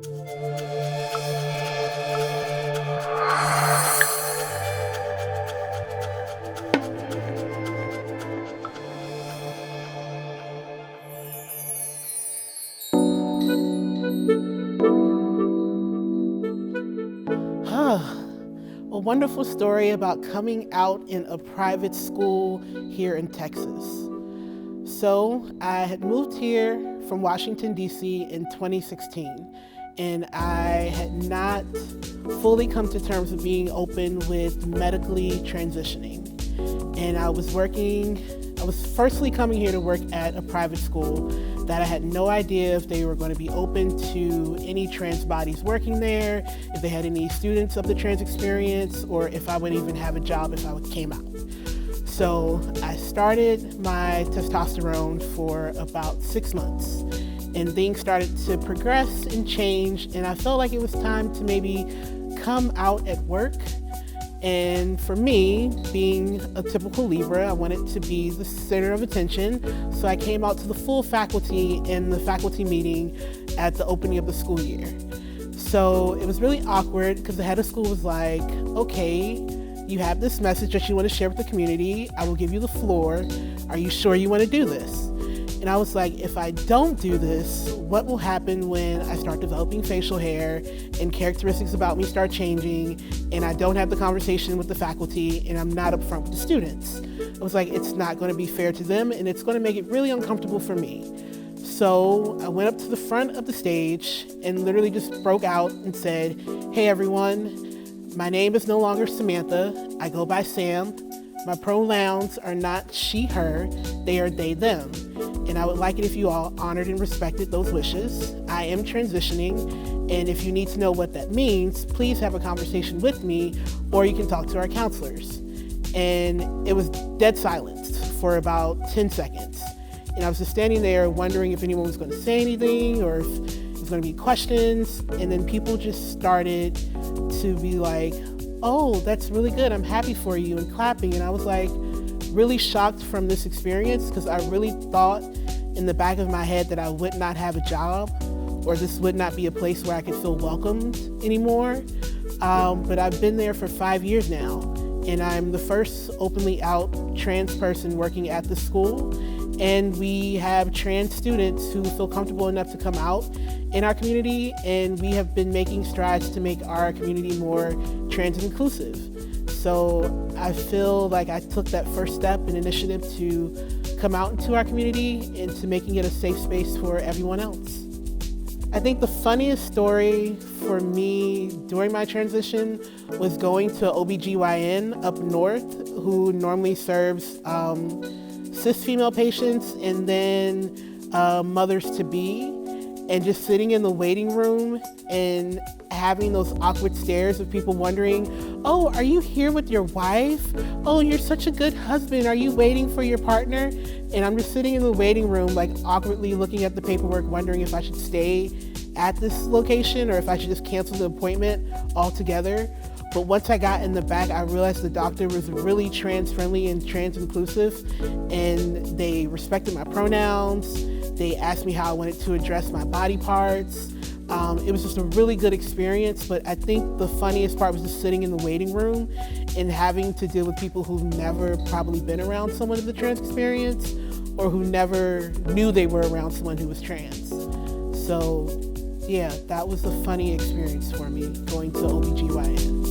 A wonderful story about coming out in a private school here in Texas. So, I had moved here from Washington, D.C. in 2016, and I had not fully come to terms with being open with medically transitioning. And I was firstly coming here to work at a private school that I had no idea if they were going to be open to any trans bodies working there, if they had any students of the trans experience, or if I would even have a job if I came out. So I started my testosterone for about 6 months, and things started to progress and change, and I felt like it was time to maybe come out at work. And for me, being a typical Libra, I wanted to be the center of attention. So I came out to the full faculty in the faculty meeting at the opening of the school year. So it was really awkward because the head of school was like, okay, you have this message that you want to share with the community. I will give you the floor. Are you sure you want to do this? And I was like, if I don't do this, what will happen when I start developing facial hair and characteristics about me start changing and I don't have the conversation with the faculty and I'm not upfront with the students? I was like, it's not going to be fair to them and it's going to make it really uncomfortable for me. So I went up to the front of the stage and literally just broke out and said, hey everyone, my name is no longer Samantha. I go by Sam. My pronouns are not she, her, they are they, them. And I would like it if you all honored and respected those wishes. I am transitioning, and if you need to know what that means, please have a conversation with me, or you can talk to our counselors. And it was dead silence for about 10 seconds. And I was just standing there wondering if anyone was going to say anything, or if there was going to be questions. And then people just started to be like, oh, that's really good, I'm happy for you, and clapping. And I was like really shocked from this experience because I really thought in the back of my head that I would not have a job or this would not be a place where I could feel welcomed anymore. But I've been there for 5 years now, and I'm the first openly out trans person working at the school. And we have trans students who feel comfortable enough to come out in our community, and we have been making strides to make our community more trans and inclusive. So I feel like I took that first step and initiative to come out into our community and to making it a safe space for everyone else. I think the funniest story for me during my transition was going to OBGYN up north who normally serves cis female patients and then mothers-to-be, and just sitting in the waiting room and having those awkward stares of people wondering, oh, are you here with your wife? Oh, you're such a good husband. Are you waiting for your partner? And I'm just sitting in the waiting room, like awkwardly looking at the paperwork, wondering if I should stay at this location or if I should just cancel the appointment altogether. But once I got in the back, I realized the doctor was really trans-friendly and trans-inclusive, and they respected my pronouns. They asked me how I wanted to address my body parts. It was just a really good experience, but I think the funniest part was just sitting in the waiting room and having to deal with people who've never probably been around someone of the trans experience or who never knew they were around someone who was trans. So yeah, that was a funny experience for me, going to OBGYN.